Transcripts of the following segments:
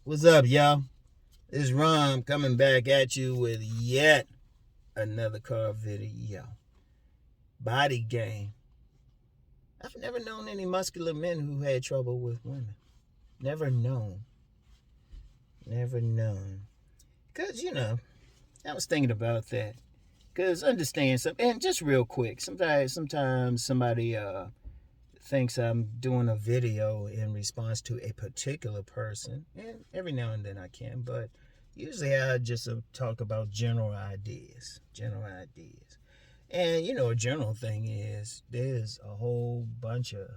What's up, y'all? It's Rom coming back at you with yet another car video. Body game. I've never known any muscular men who had trouble with women. Never known. Because, I was thinking about that. Because understand something, and just real quick, sometimes somebody thinks I'm doing a video in response to a particular person, and every now and then I can, but usually I just talk about general ideas. And a general thing is there's a whole bunch of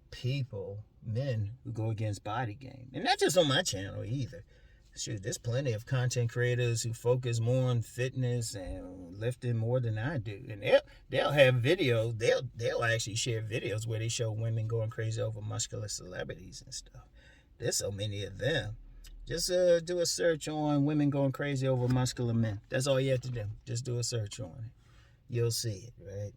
people, men, who go against body game, and not just on my channel either. Shoot, there's plenty of content creators who focus more on fitness and lifting more than I do. And they'll have videos, they'll actually share videos where they show women going crazy over muscular celebrities and stuff. There's so many of them. Just do a search on women going crazy over muscular men. That's all you have to do. Just do a search on it. You'll see it, right?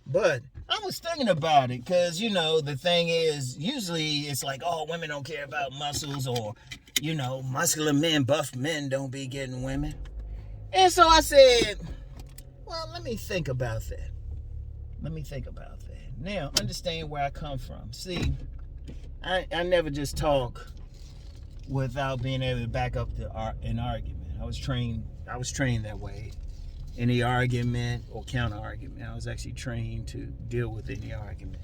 But I was thinking about it because, the thing is, usually it's like, oh, women don't care about muscles, or, muscular men, buff men don't be getting women. And so I said, well, let me think about that. Now, understand where I come from. See, I never just talk without being able to back up an argument. I was trained that way. Any argument or counter argument, I was actually trained to deal with any argument,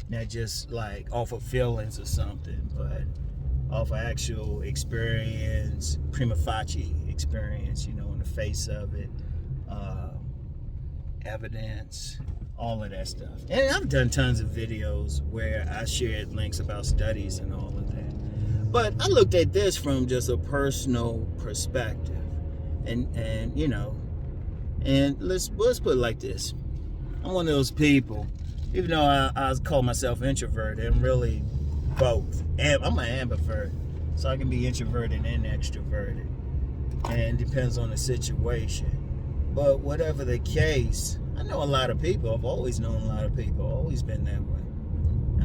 not just like off of feelings or something, but off of actual experience, prima facie experience, in the face of it, evidence, all of that stuff. And I've done tons of videos where I shared links about studies and all of that. But I looked at this from just a personal perspective, and let's put it like this. I'm one of those people, even though I call myself introverted, I'm really both. And I'm an ambivert, so I can be introverted and extroverted. And it depends on the situation. But whatever the case, I know a lot of people. I've always known a lot of people. Always been that way.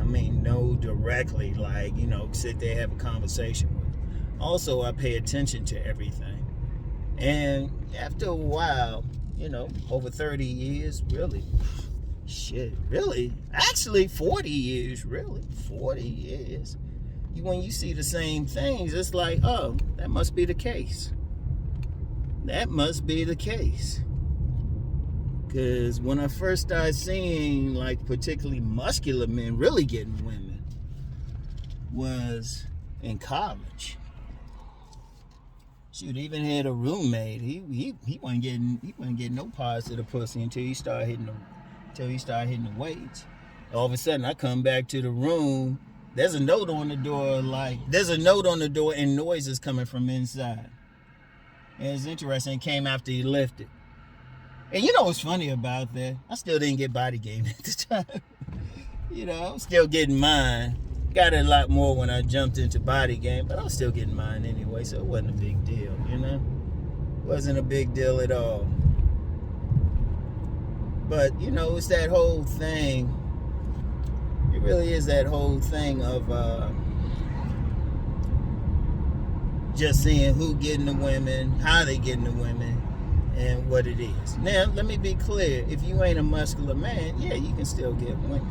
I mean, know directly, like, sit there, have a conversation with them. Also, I pay attention to everything. And after a while, over 30 years, actually 40 years, 40 years. When you see the same things, it's like, oh, that must be the case. Because when I first started seeing, like, particularly muscular men really getting women was in college. Shoot, even had a roommate. He wasn't getting no parts of the pussy until he started hitting the weights. All of a sudden, I come back to the room. There's a note on the door, and noises coming from inside. And it's interesting. It came after he lifted. And what's funny about that? I still didn't get body game at the time. I'm still getting mine. Got it a lot more when I jumped into body game, but I was still getting mine anyway, so it wasn't a big deal, Wasn't a big deal at all. But, it's that whole thing. It really is that whole thing of just seeing who getting the women, how they getting the women, and what it is. Now, let me be clear. If you ain't a muscular man, yeah, you can still get women.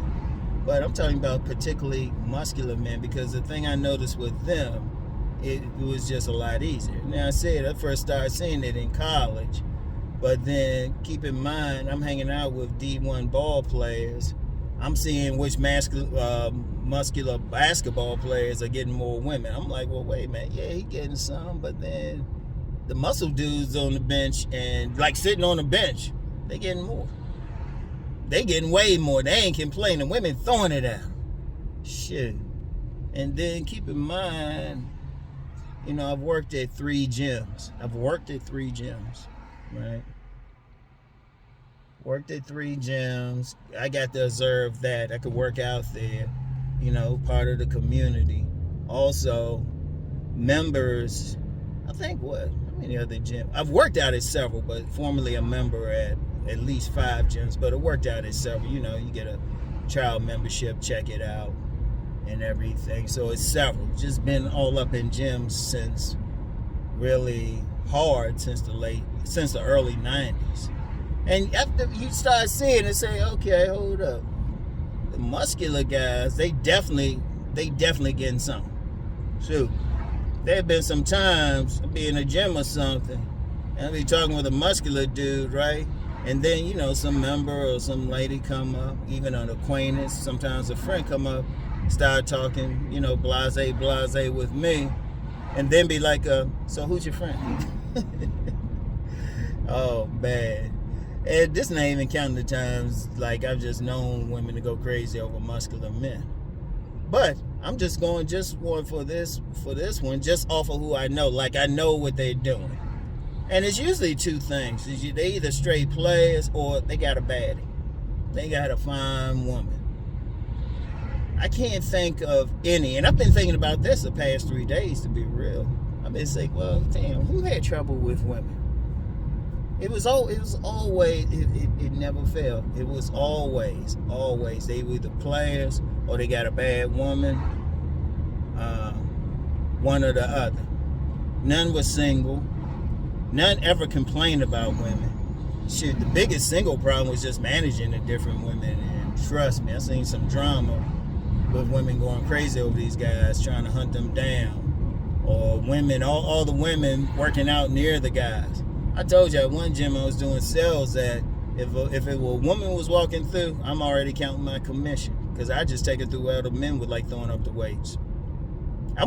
But I'm talking about particularly muscular men, because the thing I noticed with them, it was just a lot easier. Now, I first started seeing it in college, but then keep in mind, I'm hanging out with D1 ball players. I'm seeing which muscular basketball players are getting more women. I'm like, well, wait a minute. Yeah, he getting some, but then the muscle dudes on the bench and, like, sitting on the bench, they getting more. They getting way more. They ain't complaining. Women throwing it out. Shit. And then keep in mind, I've worked at 3 gyms. Right? Worked at 3 gyms. I got to observe that. I could work out there, part of the community. Also, members, I think how many other gyms? I've worked out at several, but formerly a member at least 5 gyms, but it worked out at several. You get a child membership, check it out. and everything. So it's several. Just been all up in gyms since really hard since the early 90s. And after you start seeing it, say, okay, hold up. The muscular guys, they definitely getting something. Shoot. There have been some times I'll be in a gym or something, and I'll be talking with a muscular dude, right? And then, you know, some member or some lady come up, even an acquaintance, sometimes a friend come up, start talking, you know, blase with me, and then be like, so who's your friend? Oh, man. And this not even counting the times, like, I've just known women to go crazy over muscular men. But I'm just going for this one, just off of who I know. Like, I know what they're doing. And it's usually two things. They either straight players or they got a baddie. They got a fine woman. I can't think of any, and I've been thinking about this the past 3 days, to be real. I've been saying, well, damn, who had trouble with women? It never failed. It was always. They were either players or they got a bad woman, one or the other. None was single. None ever complained about women. Shit, the biggest single problem was just managing the different women. And trust me, I've seen some drama with women going crazy over these guys, trying to hunt them down. Or women, all the women working out near the guys. I told you at one gym I was doing sales that if a woman was walking through, I'm already counting my commission. Because I just take it through where the men would like throwing up the weights. I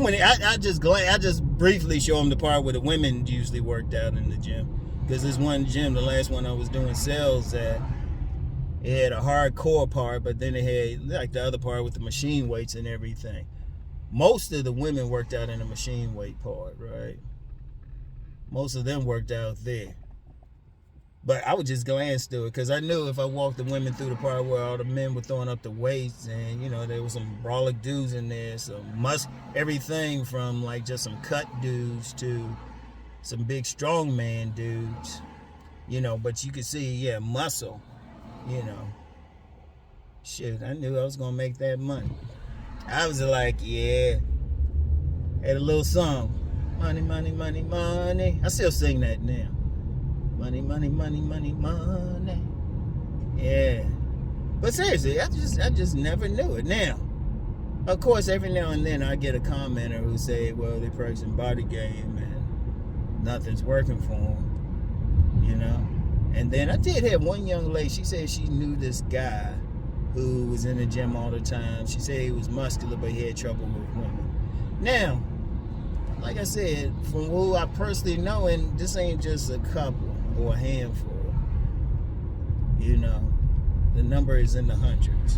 just briefly show them the part where the women usually worked out in the gym. Because this one gym, the last one I was doing sales at, it had a hardcore part, but then it had like the other part with the machine weights and everything. Most of the women worked out in the machine weight part, right? Most of them worked out there. But I would just glance through it because I knew if I walked the women through the part where all the men were throwing up the weights and, you know, there was some brolic dudes in there, everything from like just some cut dudes to some big strongman dudes, you know, but you could see, yeah, muscle, you know. Shit, I knew I was going to make that money. I was like, yeah, had a little song. Money, money, money, money. I still sing that now. Money, money, money, money, money. Yeah. But seriously, I just never knew it. Now, of course, every now and then I get a commenter who say, well, they're practicing body game and nothing's working for them, you know. And then I did have one young lady, she said she knew this guy who was in the gym all the time. She said he was muscular, but he had trouble with women. Now, like I said, from who I personally know, and this ain't just a couple or a handful, you know, the number is in the hundreds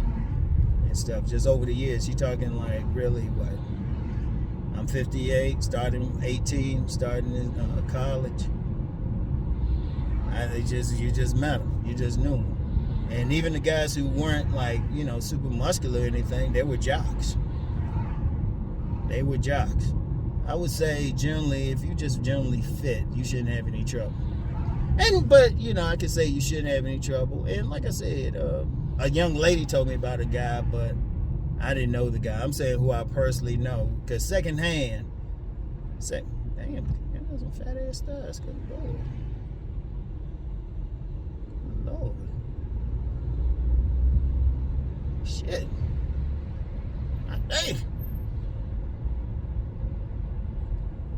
and stuff. Just over the years, you're talking like really what? I'm 58, starting 18, starting in college. You just met them. You just knew them. And even the guys who weren't like, you know, super muscular or anything, they were jocks. They were jocks. I would say generally, if you just generally fit, you shouldn't have any trouble. But, you know, I could say you shouldn't have any trouble. And like I said, a young lady told me about a guy, but I didn't know the guy. I'm saying who I personally know. Because secondhand, damn, that's some fat ass studs. Good Lord. Good Lord. Shit. Hey.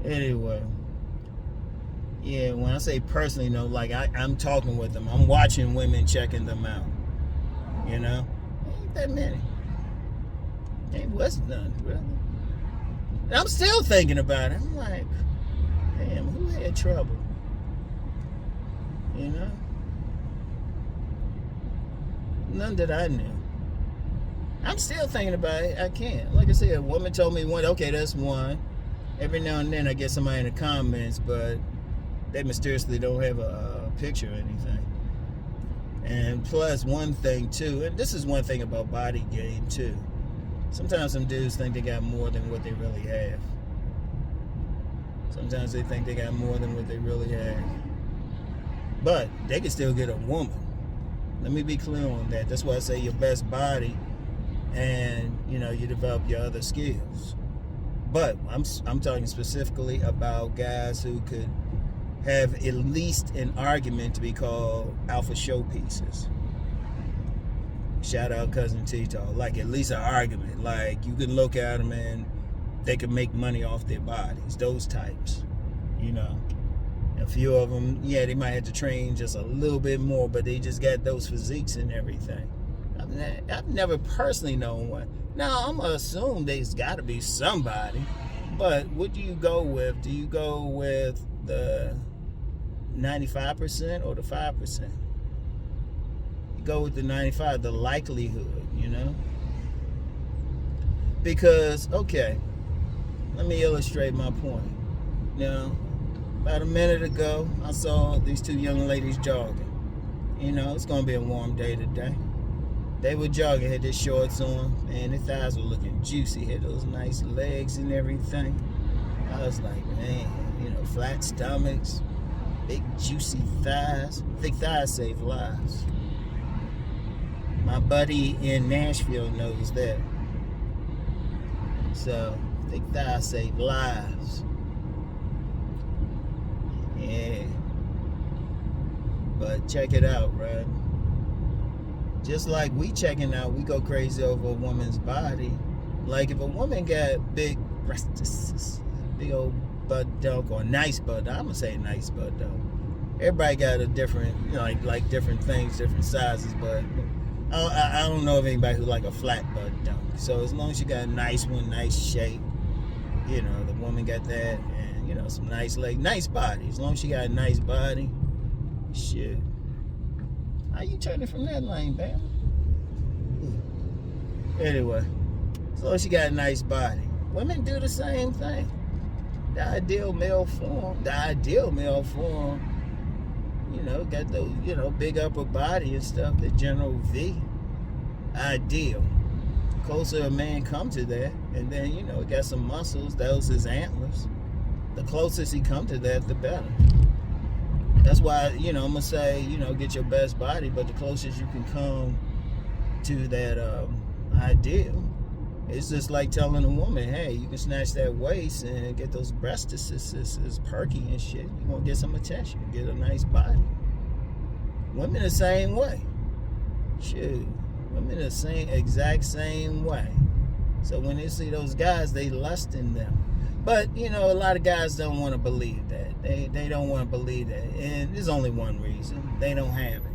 Anyway. Yeah, when I say personally, no, like I'm talking with them. I'm watching women, checking them out. You know? Ain't that many. Ain't was none, really. And I'm still thinking about it. I'm like, damn, who had trouble? You know? None that I knew. I'm still thinking about it. I can't. Like I said, a woman told me one, okay, that's one. Every now and then I get somebody in the comments, but they mysteriously don't have a picture or anything. And plus one thing too, and this is one thing about body game too. Sometimes some dudes think they got more than what they really have. Sometimes they think they got more than what they really have. But they can still get a woman. Let me be clear on that. That's why I say your best body and you develop your other skills. But I'm talking specifically about guys who could have at least an argument to be called alpha showpieces. Shout out Cousin Tito. Like, at least an argument. Like, you can look at them and they can make money off their bodies. Those types. A few of them, yeah, they might have to train just a little bit more, but they just got those physiques and everything. I've never personally known one. Now, I'm going to assume there's got to be somebody. But what do you go with? Do you go with the 95% or the 5%? You go with the 95%, the likelihood, Because, okay, let me illustrate my point. Now, about a minute ago, I saw these two young ladies jogging. It's going to be a warm day today. They were jogging, had their shorts on, and their thighs were looking juicy, had those nice legs and everything. I was like, man, flat stomachs, big juicy thighs. Thick thighs save lives. My buddy in Nashville knows that. So, thick thighs save lives. Yeah. But check it out, right? Just like we checking out, we go crazy over a woman's body. Like, if a woman got big breasts, big old butt dunk, or nice butt dunk, I'm gonna say nice butt dunk. Everybody got a different, like different things, different sizes, but I don't know of anybody who like a flat butt dunk. So as long as you got a nice one, nice shape, the woman got that, and some nice legs, nice body. As long as she got a nice body, shit. How you turning from that lane, baby? Anyway, as long as she got a nice body, women do the same thing. The ideal male form, got those, big upper body and stuff, the general V. Ideal. The closer a man comes to that, and then, got some muscles, those his antlers. The closest he come to that, the better. That's why, I'm going to say, get your best body, but the closest you can come to that ideal, it's just like telling a woman, hey, you can snatch that waist and get those breasts is perky and shit. You're going to get some attention, get a nice body. Women the same way. Shoot. Women the exact same way. So when they see those guys, they lust in them. But, a lot of guys don't want to believe that. They don't want to believe that. And there's only one reason. They don't have it.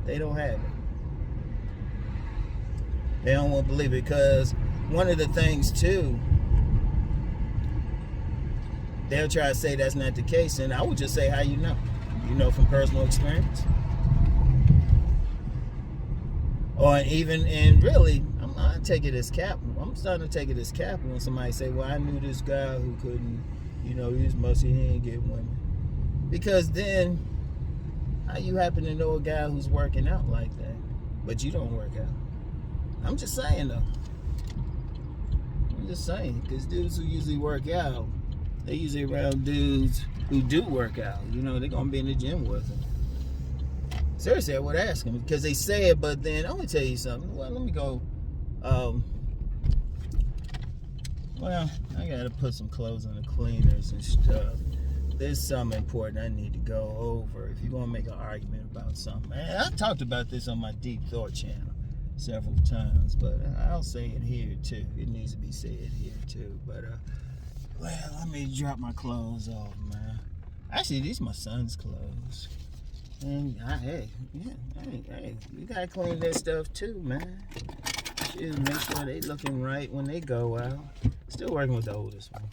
They don't have it. They don't want to believe it because one of the things, too, they'll try to say that's not the case. And I would just say how you know. You know from personal experience. Or even, and really, I take it as cap. I'm starting to take it as cap when somebody say, well, I knew this guy who couldn't, he was musty, he didn't get women. Because then, how you happen to know a guy who's working out like that, but you don't work out? I'm just saying, though. I'm just saying, because dudes who usually work out, they usually around dudes who do work out. They're going to be in the gym with them. Seriously, I would ask them, because they say it, but then, I'm going to tell you something. Well, let me go. Well, I gotta put some clothes in the cleaners and stuff. There's something important I need to go over if you're gonna make an argument about something. And I talked about this on my Deep Thought channel several times, but I'll say it here too. It needs to be said here too. But well, let me drop my clothes off, man. Actually, these are my son's clothes. And hey, you gotta clean that stuff too, man. Should make sure they looking right when they go out. Still working with the oldest one.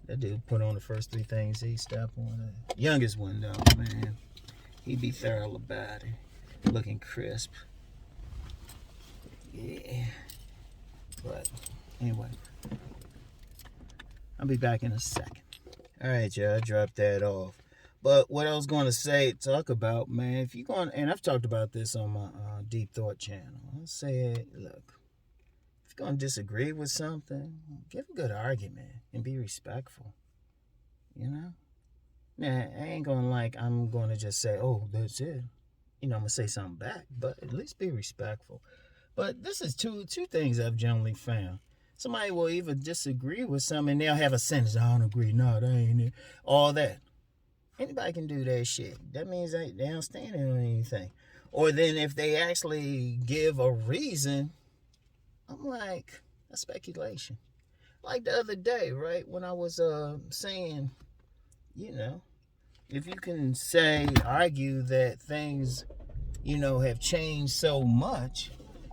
That dude put on the first three things he stepped on. The youngest one though, man, he be thorough about it. Looking crisp. Yeah. But anyway, I'll be back in a second. Alright, y'all, I dropped that off. But what I was going to talk about, man, if you're going, and I've talked about this on my Deep Thought channel. I said, look, if you're going to disagree with something, give a good argument and be respectful. Now, I ain't going I'm going to just say, oh, that's it. I'm going to say something back, but at least be respectful. But this is two things I've generally found. Somebody will even disagree with something and they'll have a sentence. I don't agree. No, that ain't it. All that. Anybody can do that shit. That means they don't stand on anything. Or then if they actually give a reason, I'm like, that's speculation. Like the other day, right, when I was saying, if you can argue that things, have changed so much,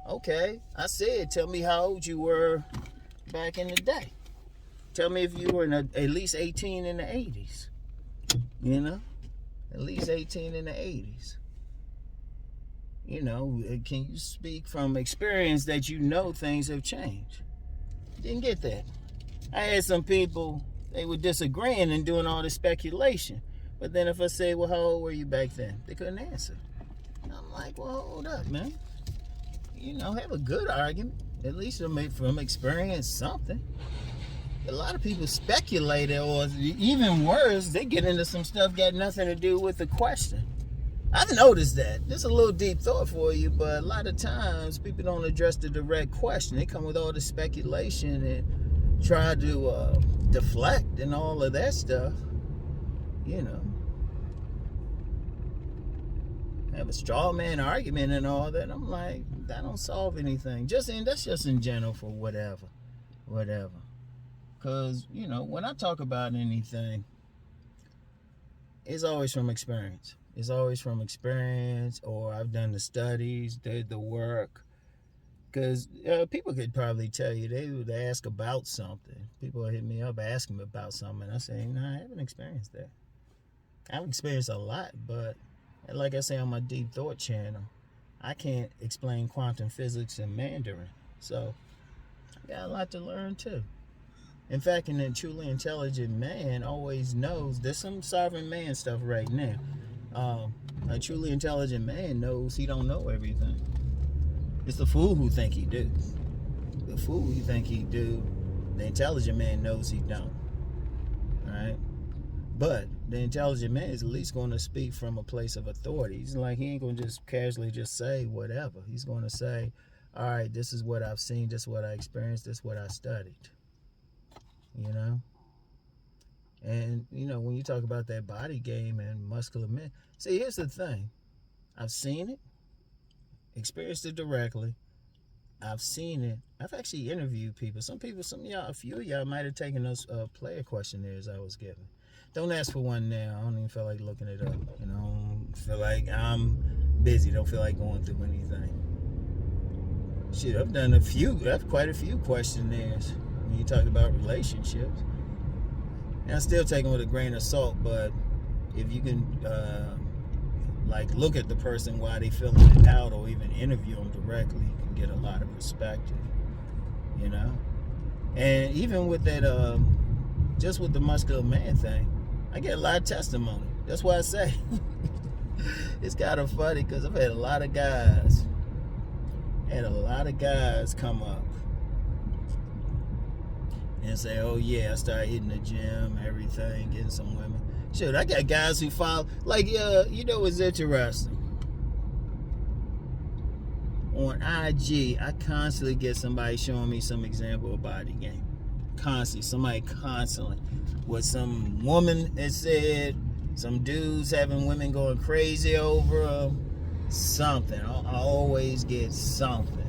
okay, I said, tell me how old you were back in the day. Tell me if you were at least 18 in the 80s. At least 18 in the 80s. Can you speak from experience that things have changed? Didn't get that. I had some people, they were disagreeing and doing all this speculation. But then if I say, well, how old were you back then? They couldn't answer. I'm like, well, hold up, man. Have a good argument. At least from experience something. A lot of people speculate, or even worse, they get into some stuff got nothing to do with the question. I've noticed that. This is a little deep thought for you, but a lot of times people don't address the direct question. They come with all the speculation and try to deflect and all of that stuff. Have a straw man argument and all that. I'm like, that don't solve anything. That's just in general for whatever. Because, when I talk about anything, it's always from experience. Or I've done the studies, did the work. Because people could probably tell you, they would ask about something. People hit me up, ask me about something, and I say, I haven't experienced that. I've experienced a lot, but like I say on my Deep Thought channel, I can't explain quantum physics in Mandarin. So, I got a lot to learn too. In fact, a truly intelligent man always knows, there's some sovereign man stuff right now. A truly intelligent man knows he don't know everything. It's the fool who think he do. The fool who think he do, the intelligent man knows he don't. Alright? But the intelligent man is at least going to speak from a place of authority. He's like, he ain't going to just casually just say whatever. He's going to say, all right, this is what I've seen, this is what I experienced, this is what I studied. And, when you talk about that body game and muscular men, see, here's the thing. I've seen it, experienced it directly. I've seen it. I've actually interviewed people. Some of y'all, a few of y'all might have taken those player questionnaires I was given. Don't ask for one now. I don't even feel like looking it up. I don't feel like I'm busy. Don't feel like going through anything. Shit, I've done quite a few questionnaires when you talk about relationships. And I still take them with a grain of salt, but if you can look at the person while they filling it out, or even interview them directly, you can get a lot of perspective. And even with that, just with the muscular man thing, I get a lot of testimony. That's why I say it's kind of funny, because I've had a lot of guys come up and say, oh yeah, I started hitting the gym, everything, getting some women. Shit, I got guys who follow, what's interesting? On IG, I constantly get somebody showing me some example of body game. Somebody constantly. What some woman has said, some dudes having women going crazy over them, something. I always get something.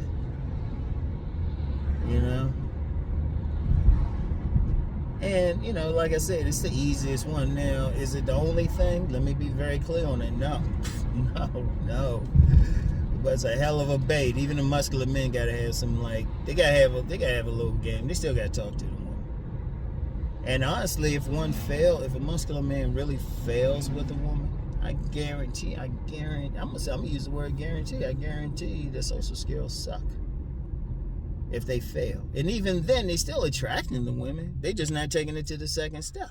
And, like I said, it's the easiest one now. Is it the only thing? Let me be very clear on it. No. But it's a hell of a bait. Even the muscular men gotta have some, they gotta have a little game. They still gotta talk to them. And honestly, if a muscular man really fails with a woman, I'm gonna use the word guarantee. I guarantee their social skills suck if they fail. And even then, they still attracting the women. They just not taking it to the second step.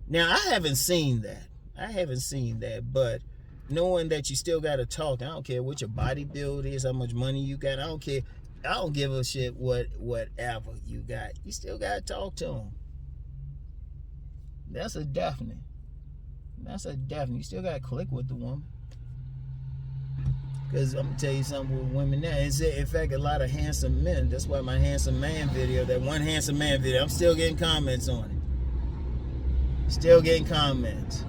Now, I haven't seen that, but knowing that you still got to talk, I don't care what your body build is, how much money you got, I don't care. I don't give a shit whatever you got. You still got to talk to them. That's a definite. You still got to click with the woman. Because I'm going to tell you something with women now. It's, in fact, a lot of handsome men. That's why my handsome man video, that one handsome man video, I'm still getting comments on it. Still getting comments.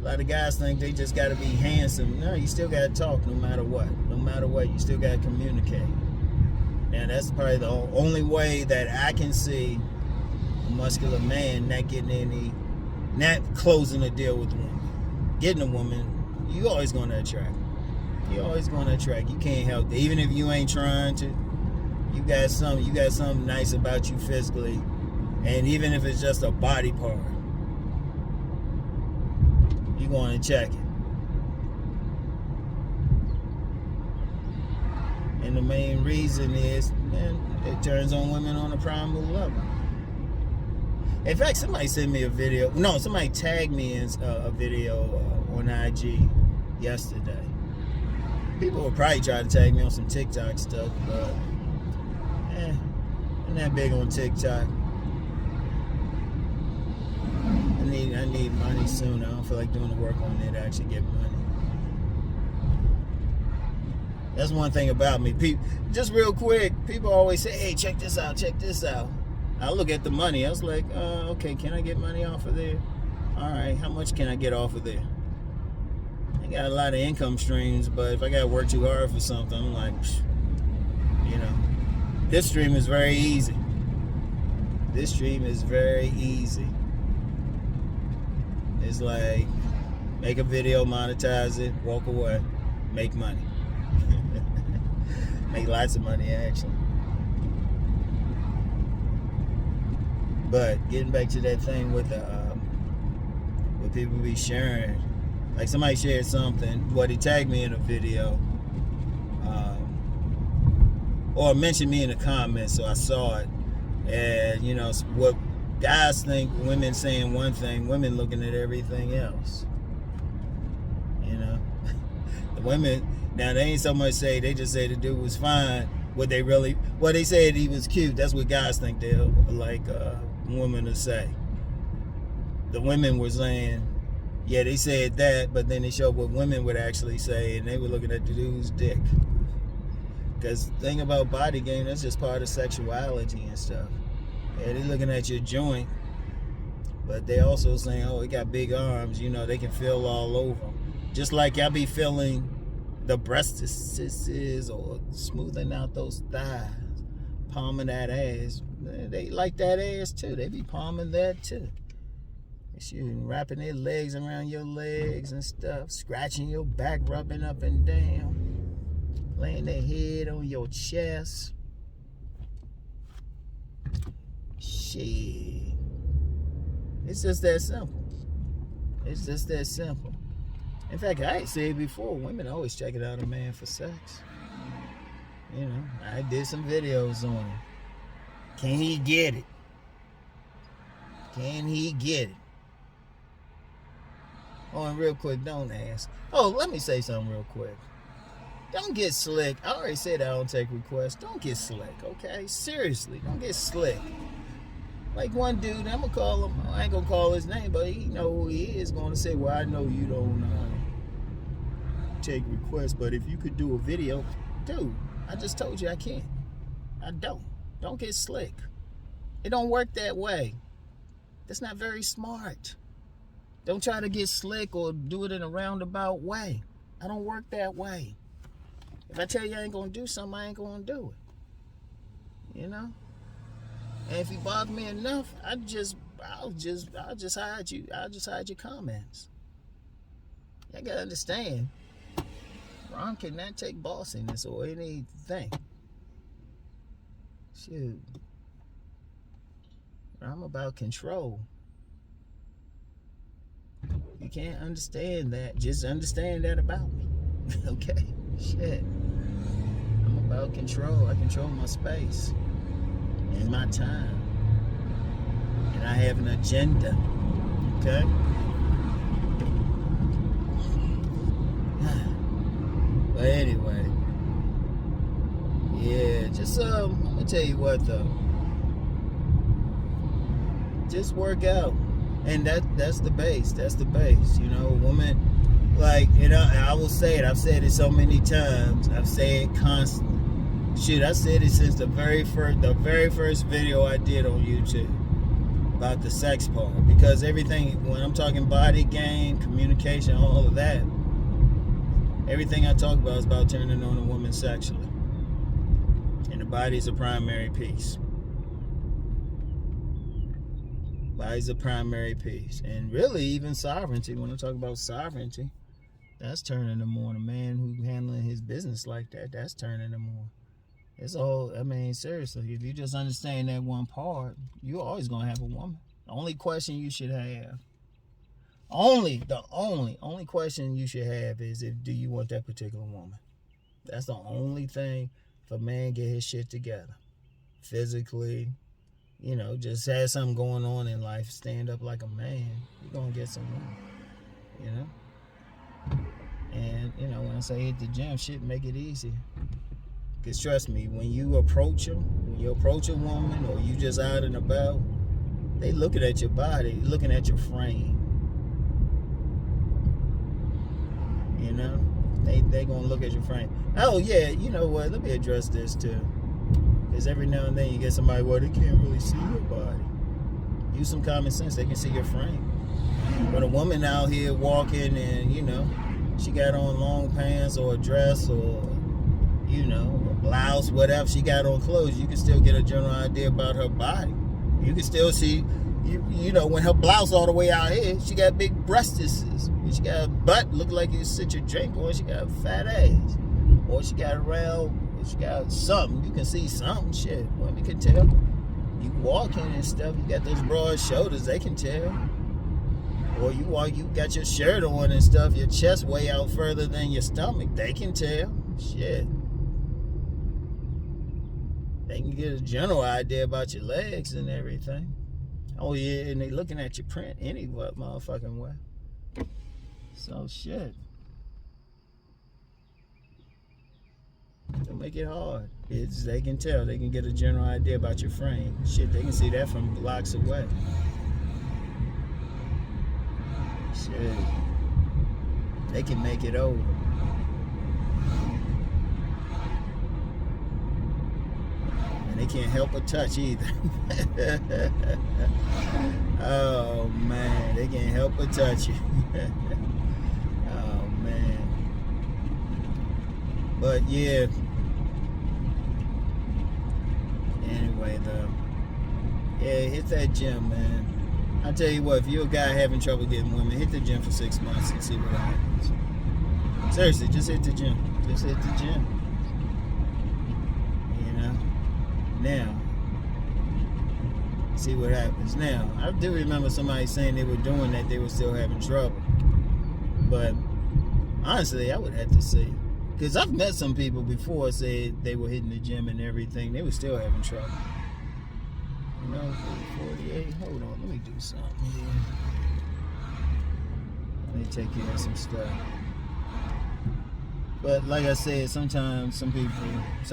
A lot of guys think they just got to be handsome. No, you still got to talk no matter what. No matter what, you still got to communicate. Now, that's probably the only way that I can see a muscular man not closing a deal with a woman. Getting a woman, you always going to attract. You're always going to attract. You can't help it. Even if you ain't trying to, you got something nice about you physically. And even if it's just a body part, you're going to check it. And the main reason is, man, it turns on women on a primal level. In fact, somebody sent me a video. No, somebody tagged me in a video on IG yesterday. People will probably try to tag me on some TikTok stuff, but I'm not big on TikTok. I need money soon. I don't feel like doing the work on it to actually get money. That's one thing about me. People, just real quick, people always say, hey, check this out, check this out. I look at the money. I was like, okay, can I get money off of there? All right, how much can I get off of there? I got a lot of income streams, but if I got to work too hard for something, I'm like, you know, this stream is very easy. This stream is very easy. It's like, make a video, monetize it, walk away, make money. Make lots of money, actually. But getting back to that thing with what people be sharing, like somebody shared something, he tagged me in a video, or mentioned me in the comments, so I saw it. And you know what guys think, women saying one thing, women looking at everything else. You know, the women now, they ain't so much say, they just say the dude was fine. They said he was cute. That's what guys think they'll like women to say. The women were saying, yeah, they said that, but then they showed what women would actually say, and they were looking at the dude's dick. Because the thing about body game, that's just part of sexuality and stuff. Yeah, they're looking at your joint, but they also saying, oh, he got big arms, you know, they can feel all over. Just like y'all be feeling the breastises or smoothing out those thighs, palming that ass. They like that ass too. They be palming that too. Shooting, wrapping their legs around your legs and stuff, scratching your back, rubbing up and down, laying their head on your chest. Shit. It's just that simple. It's just that simple. In fact, I ain't said before, women always checking out a man for sex. You know, I did some videos on it. Can he get it? Can he get it? Oh, and real quick, don't ask. Oh, let me say something real quick. Don't get slick. I already said I don't take requests. Don't get slick, okay? Seriously, don't get slick. Like one dude, I'm gonna call him, I ain't gonna call his name, but he know who he is, gonna say, well, I know you don't take requests, but if you could do a video, dude, I just told you I can't. I don't. Don't get slick. It don't work that way. That's not very smart. Don't try to get slick or do it in a roundabout way. I don't work that way. If I tell you I ain't gonna do something, I ain't gonna do it. You know? And if you bother me enough, I'll just hide you. I'll just hide your comments. You gotta understand. Ron cannot take bossiness or anything. Shoot. I'm about control. You can't understand that. Just understand that about me. Okay? Shit. I'm about control. I control my space and my time. And I have an agenda. Okay? But anyway. Yeah, just I'm gonna tell you what though. Just work out. And that's the base. That's the base. You know, woman, like, You know, I will say it. I've said it so many times. I've said it constantly. Shit, I said it since the very first video I did on YouTube about the sex part. Because everything, when I'm talking body game, communication, all of that, everything I talk about is about turning on a woman sexually. And the body's a primary piece. Body's a primary piece. And really, even sovereignty, when I talk about sovereignty, that's turning them on. A man who handling his business like that, that's turning them on. It's all, I mean, seriously, if you just understand that one part, you're always going to have a woman. The only question you should have, the only question you should have is, do you want that particular woman? That's the only thing. If a man get his shit together, physically, you know, just have something going on in life, stand up like a man, you're going to get some woman, you know? And, you know, when I say hit the gym, shit, make it easy. Because trust me, when you approach them, when you approach a woman or you just out and about, they looking at your body, looking at your frame. You know? They gonna look at your frame. Oh yeah, you know what, let me address this too. Because every now and then you get somebody, well, they can't really see your body. Use some common sense, they can see your frame. But a woman out here walking and, you know, she got on long pants or a dress or, you know, a blouse, whatever she got on clothes, you can still get a general idea about her body. You can still see, you know, when her blouse all the way out here, she got big breastises. She got a butt, look like you sit your drink, or she got a fat ass. Or she got a round, or she got something. You can see something, shit. Women can tell. You walking and stuff, you got those broad shoulders, they can tell. Or you walk, you got your shirt on and stuff, your chest way out further than your stomach, they can tell. Shit. They can get a general idea about your legs and everything. Oh yeah, and they looking at your print any motherfucking way. So shit. Don't make it hard. They can tell. They can get a general idea about your frame. Shit, they can see that from blocks away. Shit. They can make it over. They can't help but touch either. Oh man, they can't help but touch you. Oh man. But yeah. Anyway though. Yeah, hit that gym, man. I tell you what, if you're a guy having trouble getting women, hit the gym for 6 months and see what happens. Seriously, just hit the gym. Just hit the gym. Now, see what happens. Now, I do remember somebody saying they were doing that, they were still having trouble. But honestly, I would have to see. Because I've met some people before say they were hitting the gym and everything. They were still having trouble. You know, 48. Hold on, let me do something here. Let me take care of some stuff. But like I said, sometimes some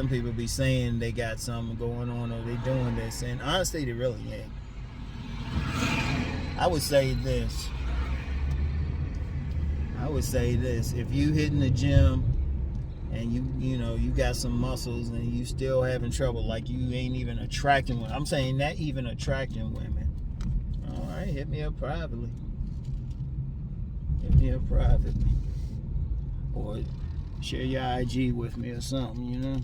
people be saying they got something going on or they doing this, and honestly, they really ain't. I would say this. If you hitting the gym and you know you got some muscles and you still having trouble, like you ain't even attracting women. I'm saying not even attracting women. All right, hit me up privately. Or share your IG with me or something, you know.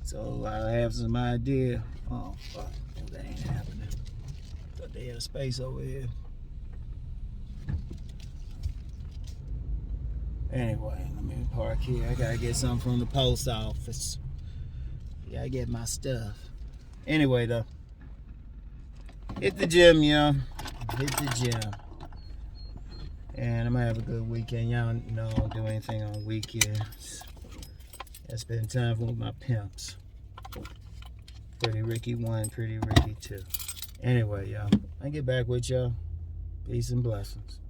So I have some idea. Oh fuck, that ain't happening. Thought they had a space over here. Anyway, let me park here. I gotta get something from the post office. Yeah, I get my stuff. Anyway though, hit the gym, yo. Hit the gym. And I'm gonna have a good weekend. Y'all know I don't do anything on weekends. I spend time with my pimps. Pretty Ricky 1, Pretty Ricky 2. Anyway, y'all, I get back with y'all. Peace and blessings.